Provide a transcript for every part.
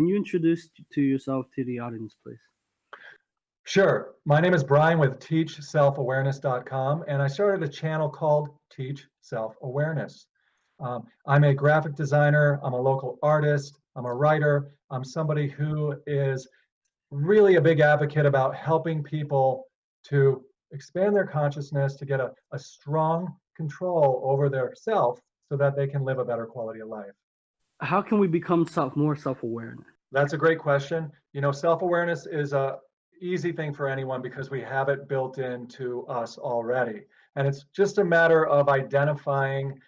Can you introduce to yourself to the audience, please? Sure. My name is Brian with teachselfawareness.com, and I started a channel called Teach Self Awareness. I'm a graphic designer, I'm a local artist, I'm a writer, I'm somebody who is really a big advocate about helping people to expand their consciousness, to get a strong control over their self so that they can live a better quality of life. How can we become more self-aware? That's a great question. You know, self-awareness is a easy thing for anyone because we have it built into us already. And it's just a matter of identifying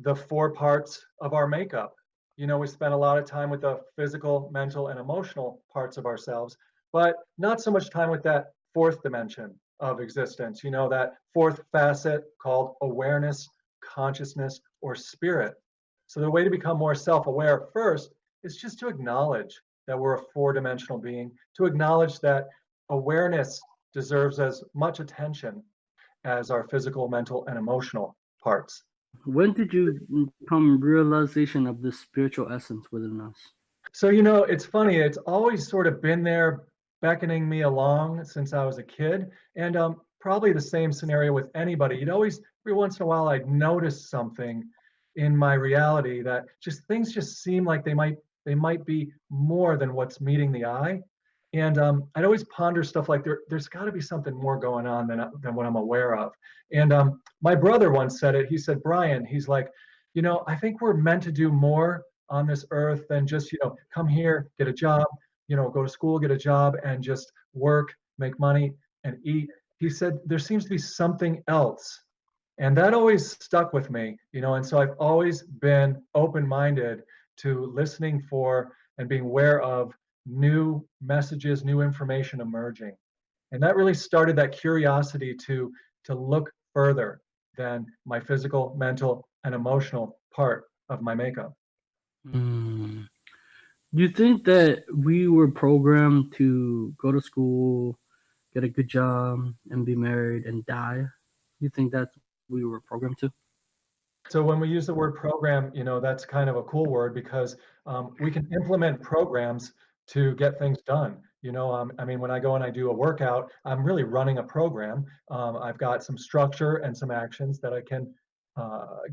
the four parts of our makeup. You know, we spend a lot of time with the physical, mental, and emotional parts of ourselves, but not so much time with that fourth dimension of existence, you know, that fourth facet called awareness, consciousness, or spirit. So the way to become more self-aware first is just to acknowledge that we're a four-dimensional being, to acknowledge that awareness deserves as much attention as our physical, mental, and emotional parts. When did you come realization of the spiritual essence within us? So, you know, it's funny, it's always sort of been there beckoning me along since I was a kid. And probably the same scenario with anybody. You'd always, every once in a while, I'd notice something in my reality that just things just seem like they might be more than what's meeting the eye. And I'd always ponder stuff like there's got to be something more going on than what I'm aware of. And my brother once said it. He said, Brian, he's like, you know, I think we're meant to do more on this earth than just, you know, come here, get a job, you know, go to school, get a job, and just work, make money, and eat. He said there seems to be something else. And that always stuck with me, you know, and so I've always been open-minded to listening for and being aware of new messages, new information emerging. And that really started that curiosity to look further than my physical, mental, and emotional part of my makeup. Mm. Do you think that we were programmed to go to school, get a good job, and be married and die? You think that we were programmed to? So when we use the word program, you know, that's kind of a cool word because we can implement programs to get things done. You know, I mean, when I go and I do a workout, I'm really running a program. I've got some structure and some actions that I can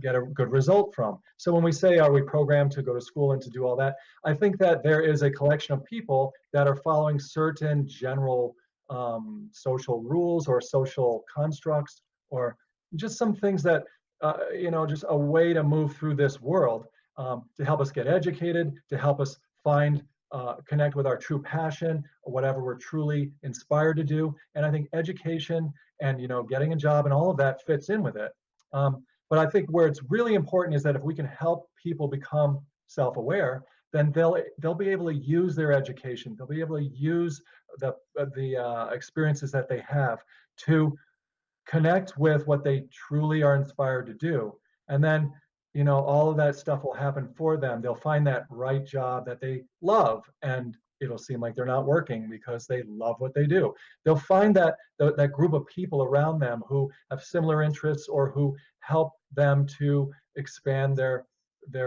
get a good result from. So when we say, are we programmed to go to school and to do all that? I think that there is a collection of people that are following certain general social rules or social constructs or just some things that you know, just a way to move through this world to help us get educated, to help us find, connect with our true passion, or whatever we're truly inspired to do. And I think education and, you know, getting a job and all of that fits in with it. But I think where it's really important is that if we can help people become self-aware, then they'll be able to use their education. They'll be able to use the experiences that they have to connect with what they truly are inspired to do. And then, you know, all of that stuff will happen for them. They'll find that right job that they love, and it'll seem like they're not working because they love what they do. They'll find that group of people around them who have similar interests or who help them to expand their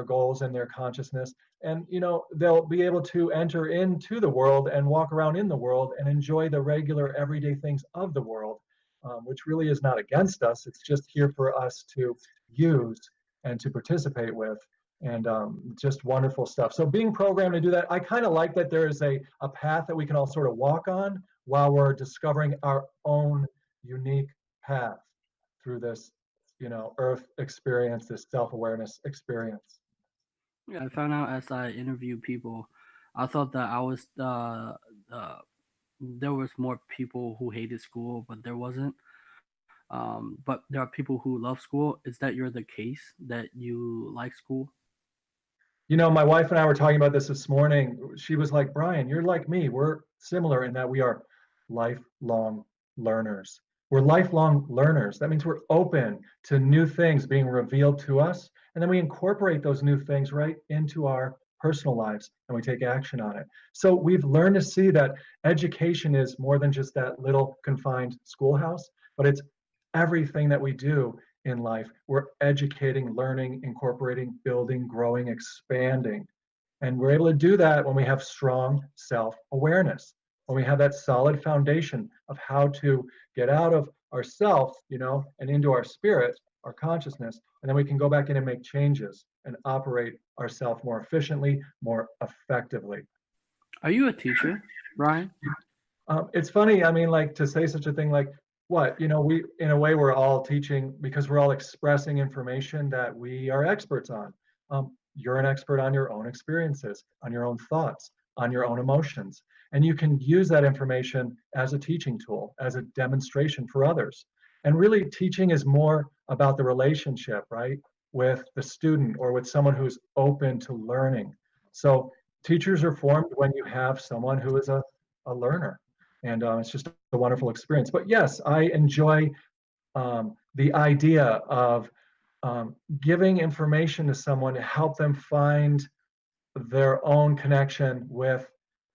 goals and their consciousness. And you know, they'll be able to enter into the world and walk around in the world and enjoy the regular everyday things of the world, which really is not against us. It's just here for us to use and to participate with. And just wonderful stuff. So being programmed to do that, I kind of like that there is a path that we can all sort of walk on while we're discovering our own unique path through this, you know, earth experience, this self-awareness experience. Yeah, I found out as I interviewed people, I thought that there was more people who hated school, but there wasn't. But there are people who love school. Is that you're the case that you like school? You know, my wife and I were talking about this morning. She was like, Brian, you're like me. We're similar in that we are lifelong learners. We're lifelong learners. That means we're open to new things being revealed to us. And then we incorporate those new things right into our personal lives and we take action on it. So we've learned to see that education is more than just that little confined schoolhouse, but it's everything that we do in life. We're educating, learning, incorporating, building, growing, expanding. And we're able to do that when we have strong self-awareness, when we have that solid foundation of how to get out of ourself, and into our spirit, our consciousness, and then we can go back in and make changes and operate ourself more efficiently, more effectively. Are you a teacher, Brian? It's funny, I mean, like to say such a thing like, what, we, in a way, we're all teaching because we're all expressing information that we are experts on. You're an expert on your own experiences, on your own thoughts, on your own emotions. And you can use that information as a teaching tool, as a demonstration for others. And really, teaching is more about the relationship, right, with the student or with someone who's open to learning. So, teachers are formed when you have someone who is a learner. And it's just a wonderful experience. But yes, I enjoy the idea of giving information to someone to help them find their own connection with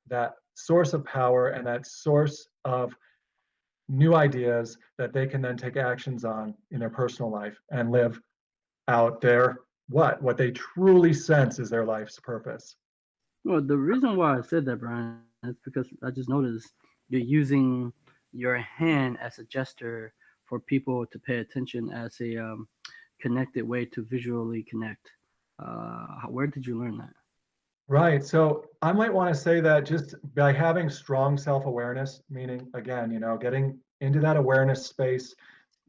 that source of power and that source of new ideas that they can then take actions on in their personal life and live out their what they truly sense is their life's purpose. Well, the reason why I said that, Brian, is because I just noticed you're using your hand as a gesture for people to pay attention as a connected way to visually connect. Where did you learn that? Right. So I might want to say that just by having strong self-awareness, meaning again, getting into that awareness space,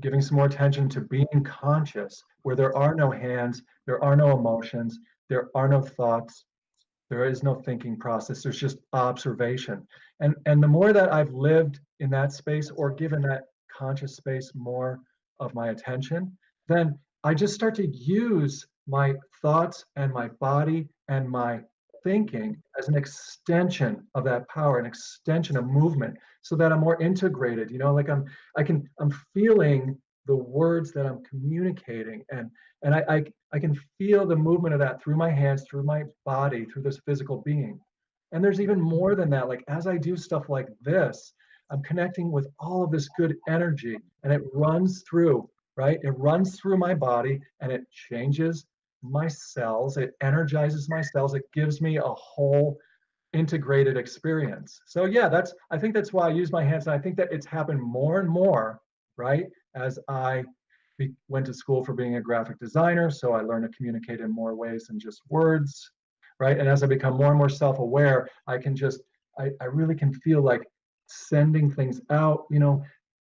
giving some more attention to being conscious, where there are no hands, there are no emotions, there are no thoughts, there is no thinking process. There's just observation. And the more that I've lived in that space or given that conscious space more of my attention, then I just start to use my thoughts and my body and my thinking as an extension of that power, an extension of movement, so that I'm more integrated. Like I'm feeling the words that I'm communicating, and I can feel the movement of that through my hands, through my body, through this physical being. And there's even more than that. Like as I do stuff like this, I'm connecting with all of this good energy, and it runs through, right? It runs through my body and it changes my cells, it energizes my cells, it gives me a whole integrated experience. So yeah, I think that's why I use my hands, and I think that it's happened more and more, right? As I went to school for being a graphic designer, so I learned to communicate in more ways than just words, right? And as I become more and more self-aware, I really can feel like sending things out,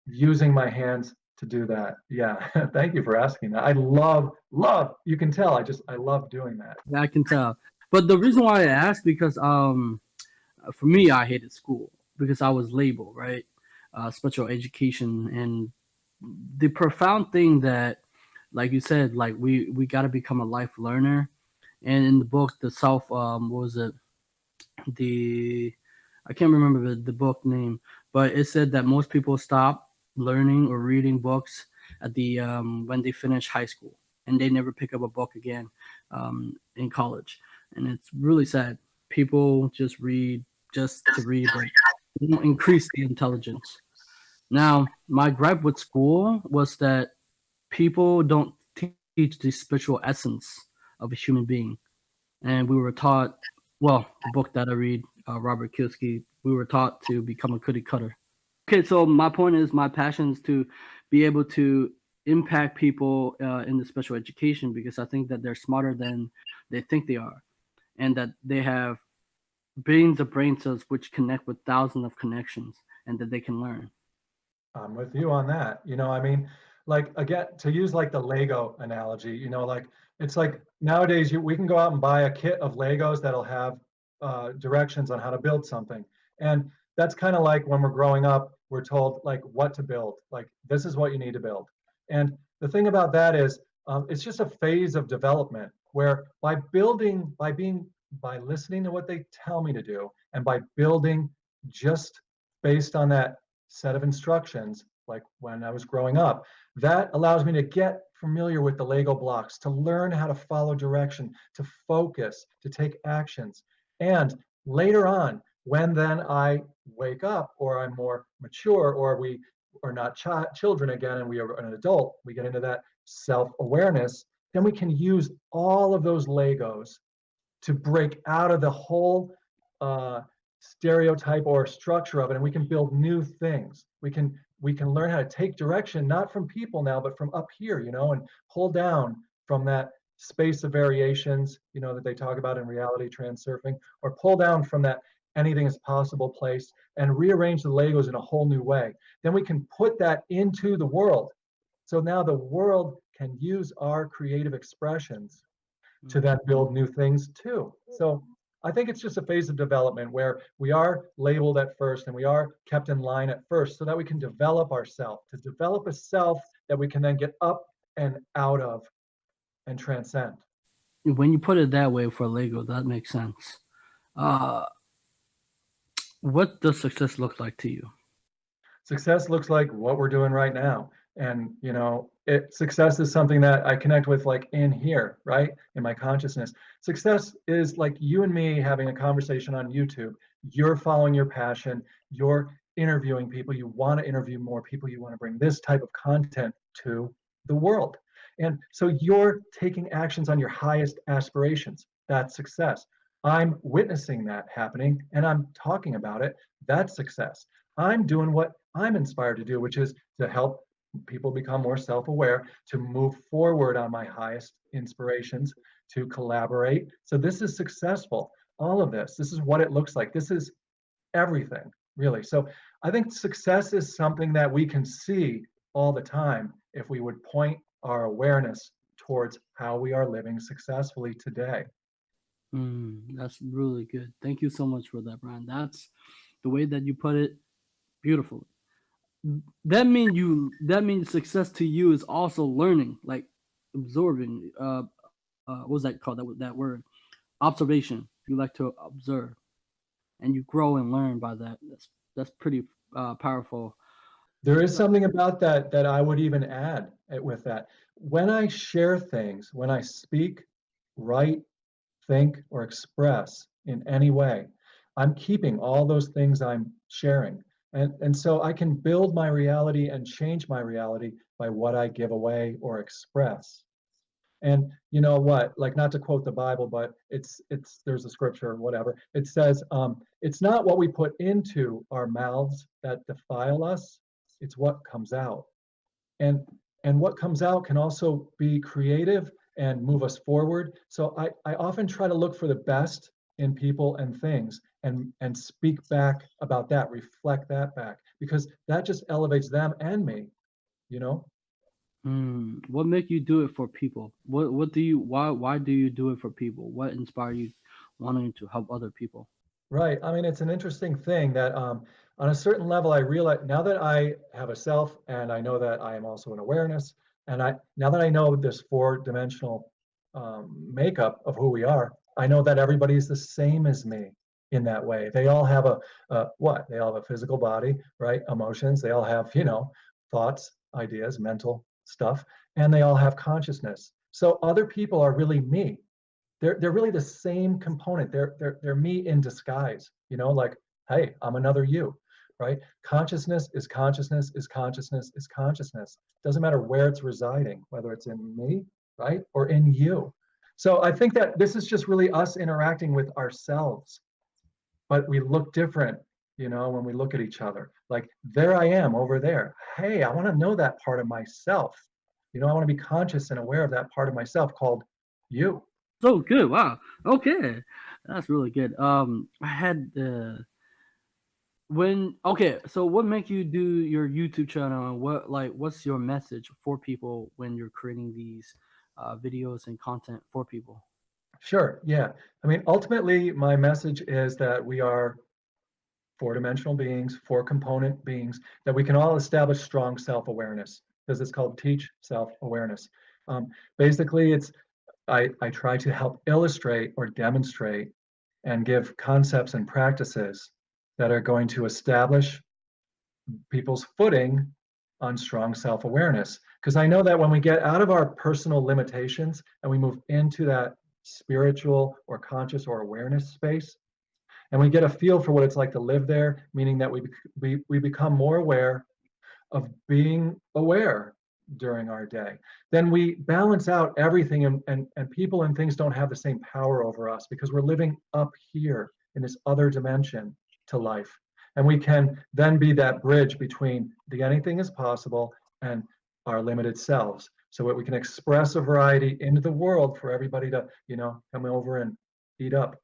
using my hands to do that. Yeah, thank you for asking that. I love, you can tell, I love doing that. Yeah, I can tell. But the reason why I asked because for me I hated school because I was labeled right, special education, and the profound thing that, like you said, like we got to become a life learner. And in the book, the self, what was it? The I can't remember the book name, but it said that most people stop learning or reading books at the when they finish high school, and they never pick up a book again in college, and it's really sad. People just read just to read, but they don't increase the intelligence. Now, my gripe with school was that people don't teach the spiritual essence of a human being, and we were taught, well, the book that I read, Robert Kiyosaki, we were taught to become a cookie cutter. Okay, so my point is, my passion is to be able to impact people in the special education, because I think that they're smarter than they think they are, and that they have billions of brain cells which connect with thousands of connections, and that they can learn. I'm with you on that. I mean, like again, to use like the Lego analogy, like it's like nowadays we can go out and buy a kit of Legos that'll have directions on how to build something. And that's kind of like when we're growing up, we're told like what to build, like this is what you need to build. And the thing about that is, it's just a phase of development where by listening to what they tell me to do, and by building just based on that set of instructions, like when I was growing up, that allows me to get familiar with the Lego blocks, to learn how to follow direction, to focus, to take actions. And later on, when then I wake up, or I'm more mature, or we are not children again and we are an adult, we get into that self awareness, then we can use all of those Legos to break out of the whole uh, stereotype or structure of it, and we can build new things. We can learn how to take direction not from people now, but from up here, and pull down from that space of variations, that they talk about in reality transurfing, or pull down from that anything is possible place and rearrange the Legos in a whole new way. Then we can put that into the world. So now the world can use our creative expressions to then build new things too. So I think it's just a phase of development where we are labeled at first and we are kept in line at first so that we can develop ourselves, to develop a self that we can then get up and out of and transcend. When you put it that way for Lego, that makes sense. Uh, what does success look like to you? Success looks like what we're doing right now. And success is something that I connect with, like in here, right, in my consciousness. Success is like you and me having a conversation on YouTube. You're following your passion, you're interviewing people, you want to interview more people, you want to bring this type of content to the world. And so you're taking actions on your highest aspirations. That's success. I'm witnessing that happening and I'm talking about it. That's success. I'm doing what I'm inspired to do, which is to help people become more self-aware, to move forward on my highest inspirations, to collaborate. So this is successful. All of this is what it looks like. This is everything, really. So I think success is something that we can see all the time if we would point our awareness towards how we are living successfully today. That's really good. Thank you so much for that, Brian. That's the way that you put it. Beautiful. That means success to you is also learning, like absorbing. What was that called? That word, observation. You like to observe, and you grow and learn by that. That's pretty powerful. There is something about that that I would even add with that. When I share things, when I speak, write, think, or express in any way, I'm keeping all those things I'm sharing. And so I can build my reality and change my reality by what I give away or express. And you know what? Like, not to quote the Bible, but it's there's a scripture or whatever. It says, it's not what we put into our mouths that defile us, it's what comes out. And and what comes out can also be creative and move us forward. So I often try to look for the best in people and things and speak back about that, reflect that back, because that just elevates them and me, you know? What make you do it for people? What do you why do you do it for people? What inspire you wanting to help other people? Right. I mean, it's an interesting thing that on a certain level, I realize now that I have a self and I know that I am also an awareness, and now that I know this four-dimensional makeup of who we are, I know that everybody's the same as me in that way. They all have what? They all have a physical body, right? Emotions. They all have, thoughts, ideas, mental stuff, and they all have consciousness. So other people are really me. They're really the same component. They're me in disguise, like, hey, I'm another you, right? Consciousness is consciousness is consciousness is consciousness. Doesn't matter where it's residing, whether it's in me, right, or in you. So I think that this is just really us interacting with ourselves, but we look different, when we look at each other. Like, there I am over there. Hey, I want to know that part of myself. I want to be conscious and aware of that part of myself called you. So good. Wow. Okay, that's really good. I had when okay. So what make you do your YouTube channel, and what's your message for people when you're creating these videos and content for people? Sure. Yeah. I mean, ultimately, my message is that we are four-dimensional beings, four-component beings, that we can all establish strong self-awareness, because it's called teach self-awareness. Basically, I try to help illustrate or demonstrate and give concepts and practices that are going to establish people's footing on strong self-awareness. Because I know that when we get out of our personal limitations and we move into that spiritual or conscious or awareness space, and we get a feel for what it's like to live there, meaning that we become more aware of being aware. during our day, then we balance out everything, and people and things don't have the same power over us because we're living up here in this other dimension to life. And we can then be that bridge between the anything is possible and our limited selves, so that we can express a variety into the world for everybody to, come over and eat up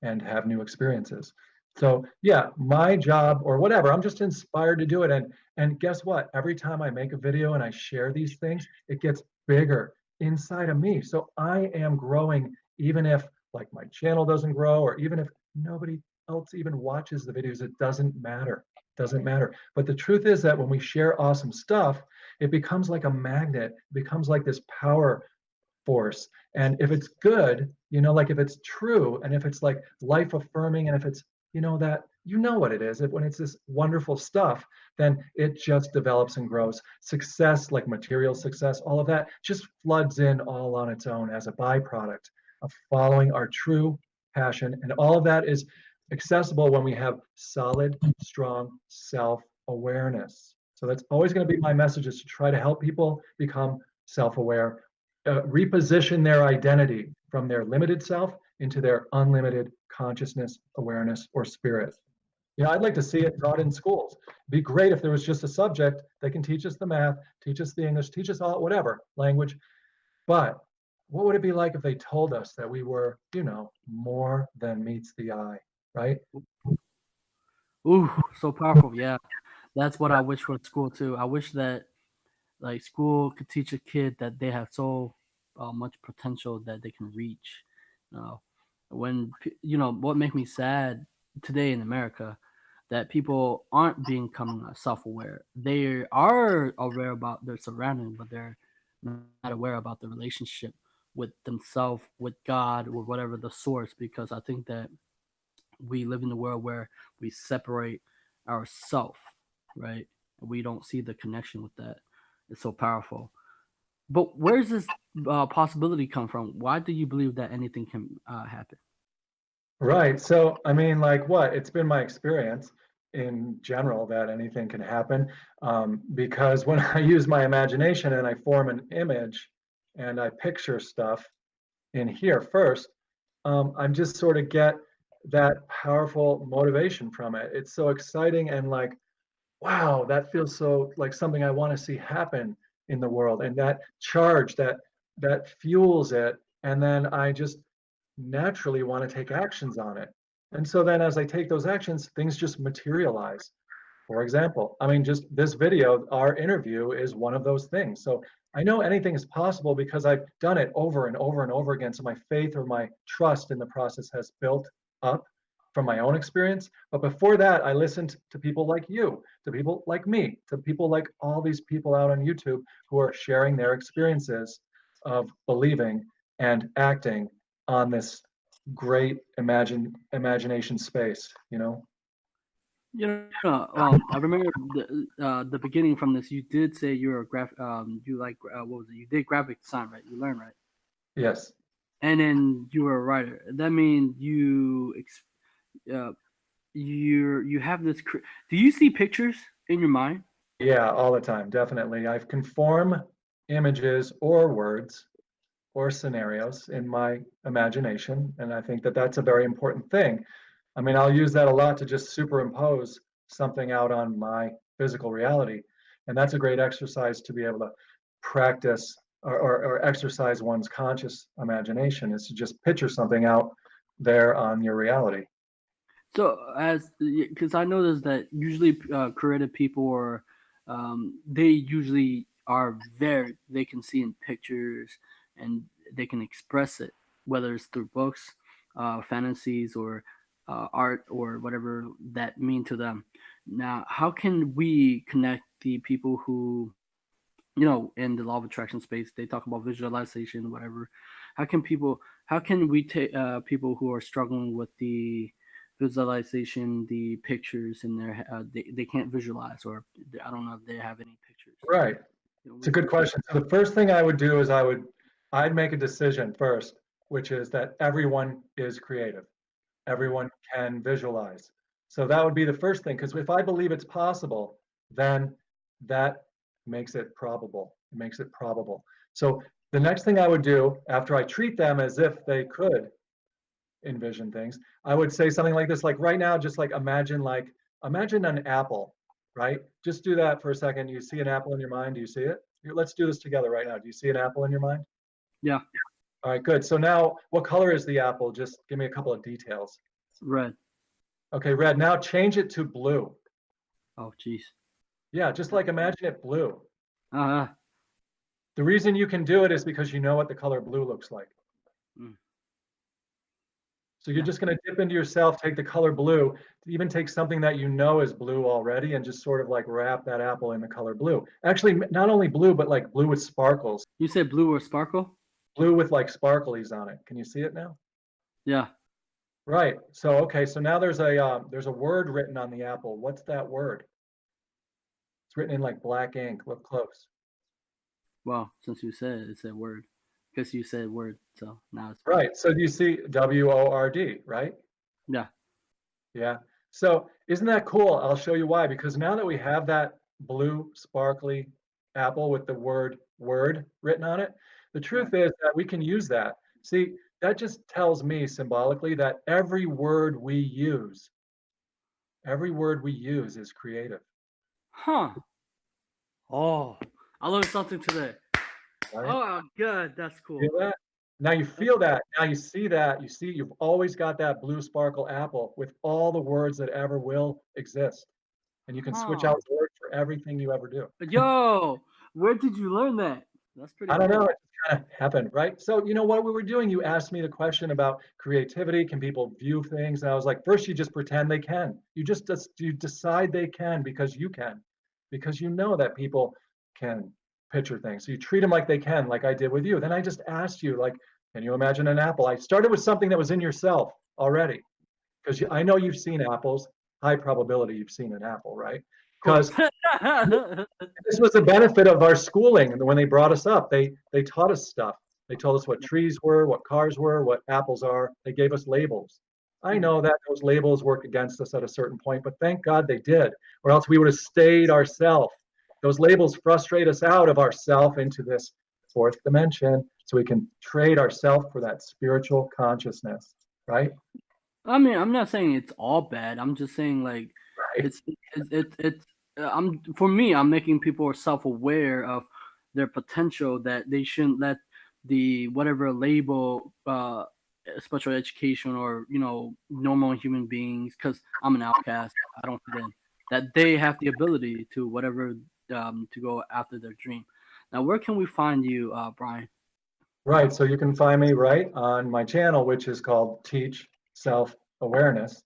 and have new experiences. So yeah, my job or whatever, I'm just inspired to do it. And guess what? Every time I make a video and I share these things, it gets bigger inside of me. So I am growing, even if like my channel doesn't grow, or even if nobody else even watches the videos, it doesn't matter. Doesn't matter. But the truth is that when we share awesome stuff, it becomes like a magnet, it becomes like this power force. And if it's good, like if it's true, and if it's like life affirming, and if it's, that what it is, when it's this wonderful stuff, then it just develops and grows. Success, like material success, all of that just floods in all on its own as a byproduct of following our true passion. And all of that is accessible when we have solid, strong self awareness. So that's always going to be my message, is to try to help people become self aware, reposition their identity from their limited self into their unlimited consciousness, awareness, or spirit. I'd like to see it taught in schools. It'd be great if there was just a subject that can teach us the math, teach us the English, teach us all whatever language. But what would it be like if they told us that we were, more than meets the eye, right? Ooh, so powerful. Yeah, that's what I wish for school too. I wish that like school could teach a kid that they have so much potential that they can reach. Uh, what make me sad today in America, that people aren't becoming self-aware. They are aware about their surrounding, but they're not aware about the relationship with themselves, with God, or whatever the source. Because I think that we live in a world where we separate ourself, right? We don't see the connection with that. It's so powerful. But where does this possibility come from? Why do you believe that anything can happen? Right. So, I mean, like what? It's been my experience in general that anything can happen, because when I use my imagination and I form an image and I picture stuff in here first, I'm just sort of get that powerful motivation from it. It's so exciting and like, wow, that feels so like something I want to see happen in the world, and that charge that fuels it. And then I just naturally want to take actions on it. And so then as I take those actions, things just materialize. For example, I mean, just this video, our interview is one of those things. So I know anything is possible because I've done it over and over and over again. So my faith or my trust in the process has built up from my own experience. But before that, I listened to people like you, to people like me, to people like all these people out on YouTube who are sharing their experiences of believing and acting on this great imagination space. I remember the beginning from this. You did say you're a you like what was it? You did graphic design, right? You learned, right? Yes. And then you were a writer. That means uh, you have this. Do you see pictures in your mind? Yeah, all the time, definitely. I've conform images or words or scenarios in my imagination, and I think that that's a very important thing. I mean, I'll use that a lot to just superimpose something out on my physical reality, and that's a great exercise to be able to practice or exercise one's conscious imagination, is to just picture something out there on your reality. So as because I noticed that usually creative people or they usually are very they can see in pictures and they can express it, whether it's through books, fantasies, or art or whatever that mean to them. Now, how can we connect the people who in the law of attraction space they talk about visualization, whatever? How can we take people who are struggling with the visualization, the pictures in their they can't visualize, or I don't know if they have any pictures. Right. It's a good What can question. So the first thing I would do is I'd make a decision first, which is that everyone is creative. Everyone can visualize. So that would be the first thing, because if I believe it's possible, then that makes it probable. It makes it probable. So the next thing I would do after I treat them as if they could envision things, I would say something like this, like right now, just like imagine an apple, right? Just do that for a second. You see an apple in your mind? Do you see it? Let's do this together right now. Do you see an apple in your mind? Yeah. All right, good. So now what color is the apple? Just give me a couple of details. Red. Okay, red. Now change it to blue. Oh, jeez. Yeah, just like imagine it blue. Uh, The reason you can do it is because you know what the color blue looks like. mm, So you're yeah. just going to dip into yourself, take the color blue, even take something that you know is blue already, and just sort of like wrap that apple in the color blue. Actually, not only blue, but like blue with sparkles, You said blue or sparkle? blue with like sparklies on it. Can you see it now? Yeah. Right. So okay. So now there's a word written on the apple. What's that word? It's written in like black ink. Look close. Well, since you said it said word, because you said word, so now it's Right. So do you see WORD? Right. yeah. Yeah. So isn't that cool? I'll show you why. Because now that we have that blue sparkly apple with the word word written on it, the Right. truth is that we can use that. See, that just tells me symbolically that every word we use is creative, Huh. Oh, I learned something today. right? Oh, good. That's Feel cool. that? Now you feel that. Now you see that. You see you've always got that blue sparkle apple with all the words that ever will exist. And you can switch Huh. out words for everything you ever do. Yo, where did you learn that? That's pretty I don't know. cool. It just kind of happened, right? So, you know what we were doing? You asked me the question about creativity. Can people view things? And I was like, first, you just pretend they can. You decide they can, because you know that people can picture things. So you treat them like they can, like I did with you. Then I just asked you, like, can you imagine an apple? I started with something that was in yourself already, because I know you've seen apples. High probability you've seen an apple, right? Of course. Because this was the benefit of our schooling. And when they brought us up, they taught us stuff. They told us what trees were, what cars were, what apples are. They gave us labels. I Mhm. know that those labels work against us at a certain point, but thank God they did, or else we would have stayed ourself. Those labels frustrate us out of ourself into this fourth dimension, so we can trade ourself for that spiritual consciousness, right? I mean, I'm not saying it's all bad. I'm just saying like Right. it's I'm for me, I'm making people self-aware of their potential that they shouldn't let the whatever label special education or normal human beings, because I'm an outcast, I don't fit in, that they have the ability to whatever to go after their dream. Now, where can we find you, Brian? Right. So you can find me right on my channel, which is called Teach Self Awareness.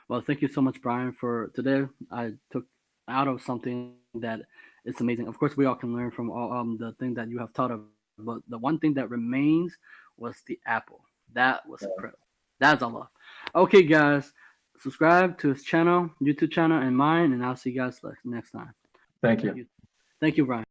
Well, thank you so much, Brian, for today. I took out of something that it's amazing. Of course, we all can learn from all the thing that you have taught of, but the one thing that remains was the apple. That was incredible. That's a love. Okay, guys, subscribe to his channel, YouTube channel, and mine, and I'll see you guys next time. Thank Thank you. you. Thank you, Brian.